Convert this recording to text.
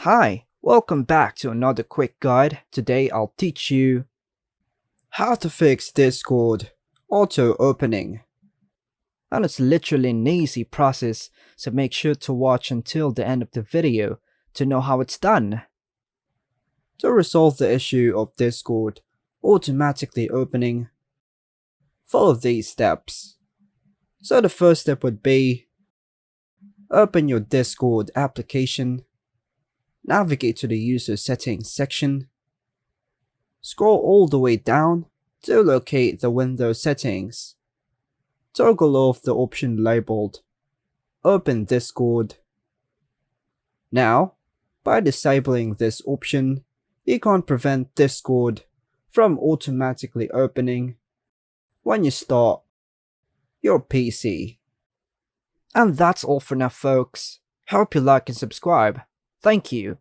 Hi, welcome back to another quick guide. Today I'll teach you how to fix Discord auto opening. And it's literally an easy process, so make sure to watch until the end of the video to know how it's done. To resolve the issue of Discord automatically opening, follow these steps. So the first step would be open your Discord application, navigate to the user settings section, scroll all the way down to locate the Windows settings. Toggle off the option labeled Open Discord. Now, by disabling this option, you can prevent Discord from automatically opening when you start your PC. And that's all for now, folks. Hope you like and subscribe. Thank you.